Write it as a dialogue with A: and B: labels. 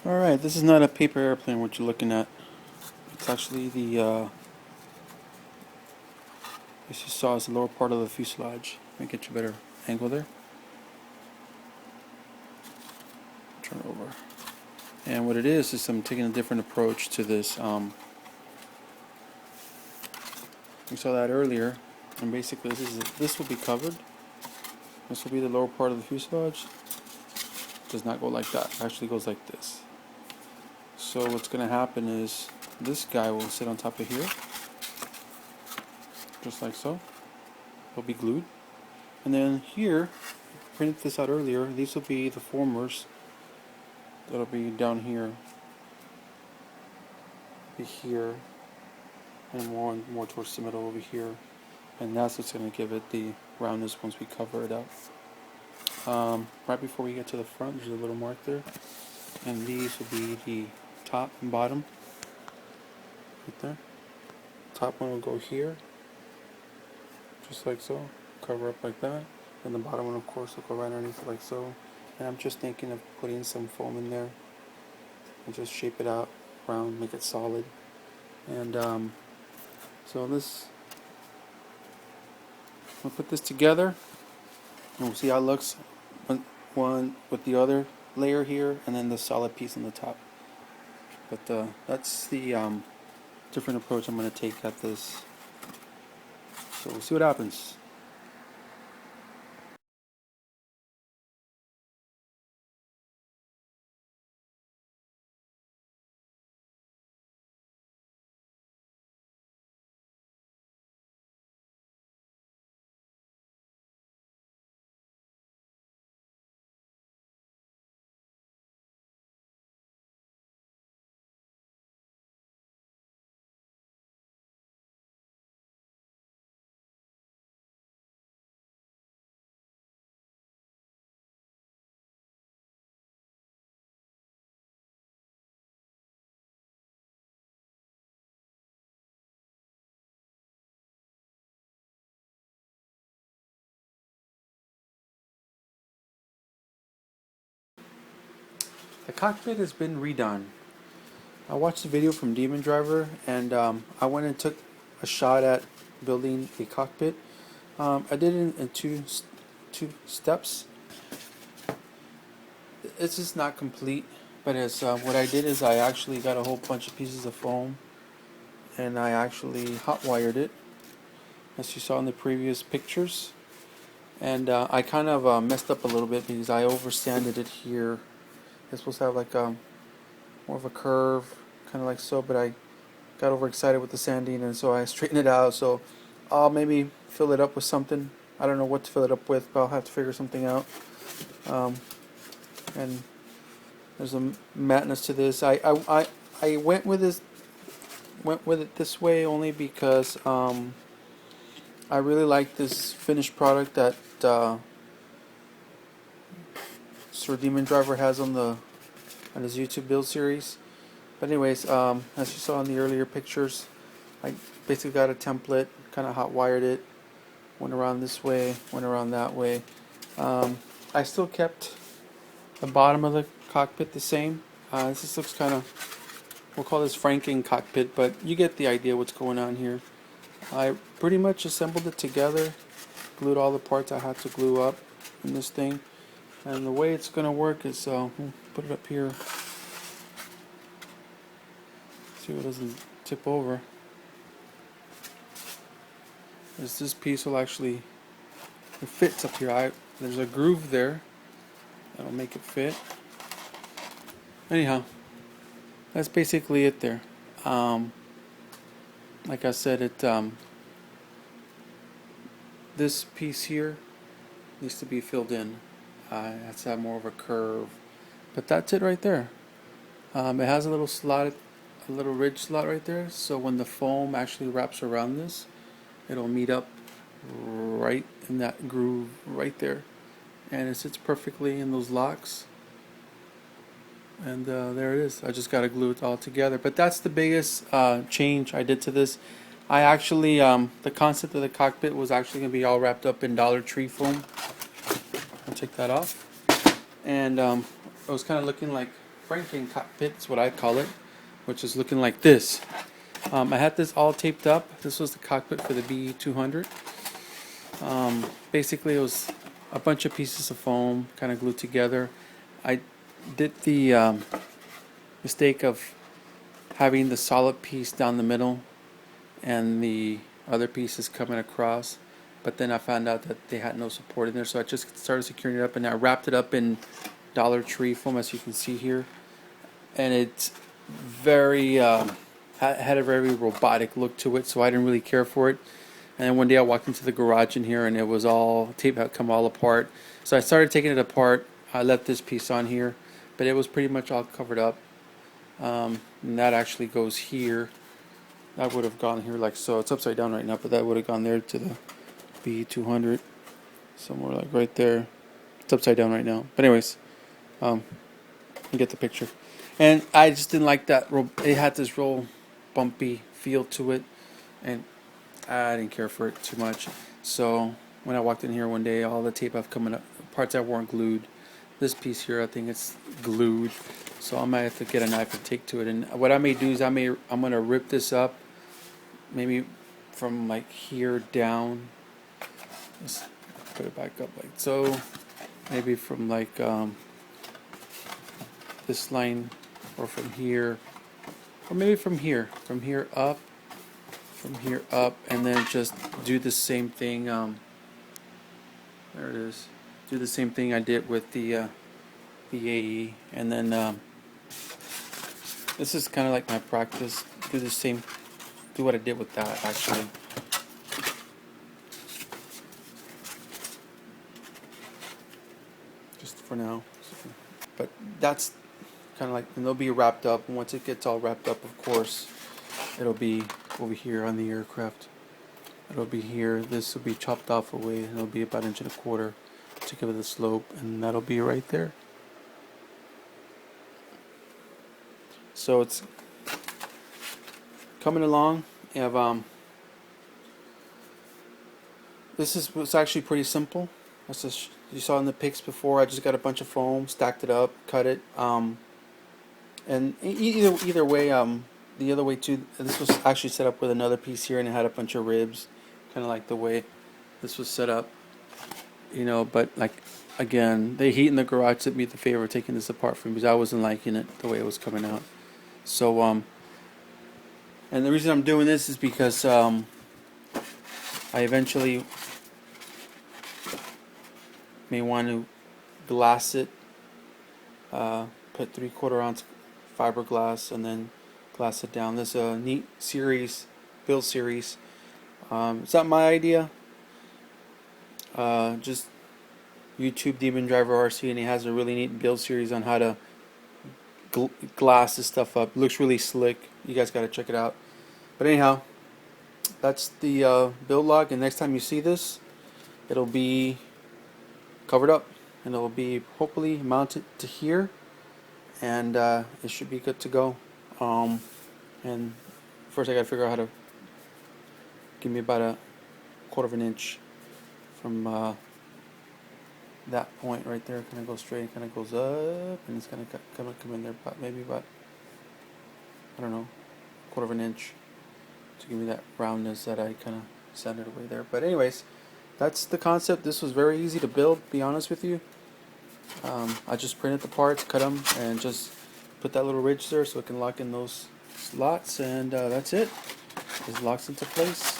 A: Alright, this is not a paper airplane what you're looking at. It's actually the, as you saw, it's the lower part of the fuselage. Let me get you a better angle there. Turn it over. And what it is I'm taking a different approach to this. We saw that earlier, and basically this will be covered. This will be the lower part of the fuselage. It does not go like that. It actually goes like this. So what's going to happen is this guy will sit on top of here, just like so. It'll be glued. And then here, I printed this out earlier, these will be the formers that'll be down here, be here, and more towards the middle over here. And that's what's going to give it the roundness once we cover it up. Right before we get to the front, there's a little mark there. And these will be the top and bottom. Right there. Top one will go here, just like so. Cover up like that. And the bottom one, of course, will go right underneath it like so. And I'm just thinking of putting some foam in there and just shape it out round, make it solid. And so this, we'll put this together and we'll see how it looks. One with the other layer here, and then the solid piece on the top. But that's the different approach I'm going to take at this. So we'll see what happens. The cockpit has been redone. I watched the video from Demon Driver, and I went and took a shot at building a cockpit. I did it in two steps. It's just not complete, but it's what I did is I actually got a whole bunch of pieces of foam, and I actually hot wired it, as you saw in the previous pictures. And I kind of messed up a little bit because I oversanded it here. It's supposed to have like more of a curve, kind of like so, but I got overexcited with the sanding, and so I straightened it out. So I'll maybe fill it up with something. I don't know what to fill it up with, but I'll have to figure something out. And there's a mattness to this. I went with it this way only because I really like this finished product that Sir Demon Driver has on his YouTube build series. But anyways, as you saw in the earlier pictures, I basically got a template, kind of hot wired it, went around this way, went around that way. I still kept the bottom of the cockpit the same. This just looks kind of, we'll call this Franken cockpit, but you get the idea what's going on here. I pretty much assembled it together, glued all the parts I had to glue up in this thing. And the way it's going to work is, we'll put it up here, see if it doesn't tip over. This piece will actually, it fits up here. There's a groove there that'll make it fit. Anyhow, that's basically it there. Like I said, this piece here needs to be filled in. It has to have more of a curve, but that's it right there. It has a little slot, a little ridge slot right there, so when the foam actually wraps around this, it'll meet up right in that groove right there, and it sits perfectly in those locks. And there it is. I just got to glue it all together. But that's the biggest change I did to this. I actually, the concept of the cockpit was actually going to be all wrapped up in Dollar Tree foam. I'll take that off. And it was kind of looking like Franken cockpit is what I call it, which is looking like this. I had this all taped up. This was the cockpit for the bae146. Basically, it was a bunch of pieces of foam kind of glued together. I did the mistake of having the solid piece down the middle and the other pieces coming across, but then I found out that they had no support in there, so I just started securing it up, and I wrapped it up in Dollar Tree foam, as you can see here, and it's very had a very robotic look to it, so I didn't really care for it. And then one day I walked into the garage in here, and it was all tape had come all apart, so I started taking it apart. I left this piece on here, but it was pretty much all covered up. And that actually goes here. That would have gone here like so. It's upside down right now, but that would have gone there to the bae146, somewhere like right there. It's upside down right now. But anyways, you get the picture. And I just didn't like that. It had this real bumpy feel to it, and I didn't care for it too much. So when I walked in here one day, all the tape I've coming up, parts that weren't glued. This piece here, I think it's glued. So I might have to get a knife and take to it. And what I may do is I'm gonna rip this up, maybe from like here down. Let's put it back up like so. Maybe from like this line, or from here, or maybe from here up, and then just do the same thing. There it is. Do the same thing I did with the AE, and then this is kind of like my practice. Do what I did with that actually. Just for now, but that's kind of like, and they'll be wrapped up. And once it gets all wrapped up, of course, it'll be over here on the aircraft. It'll be here. This will be chopped off away, and it'll be about 1.25 inches to give it the slope, and that'll be right there. So it's coming along. You have this was actually pretty simple. That's just, you saw in the pics before. I just got a bunch of foam, stacked it up, cut it, and either way, the other way too. This was actually set up with another piece here, and it had a bunch of ribs, kind of like the way this was set up. You know, but like again, the heat in the garage did me the favor of taking this apart for me, because I wasn't liking it the way it was coming out. So and the reason I'm doing this is because I eventually may want to glass it, put 3/4 ounce fiberglass, and then glass it down. This is a neat series, build series. It's not my idea. Just YouTube Demon Driver RC, and he has a really neat build series on how to glass this stuff up. It looks really slick. You guys gotta check it out. But anyhow, that's the build log, and next time you see this, it'll be covered up, and it'll be hopefully mounted to here, and it should be good to go. And first I gotta figure out how to give me about 1/4 inch from that point right there. Kind of goes straight, kind of goes up, and it's gonna come in there, but maybe about, I don't know, 1/4 inch to give me that roundness that I kind of centered away there. But anyways, that's the concept. This was very easy to build, to be honest with you. I just printed the parts, cut them, and just put that little ridge there so it can lock in those slots, and that's it. It locks into place.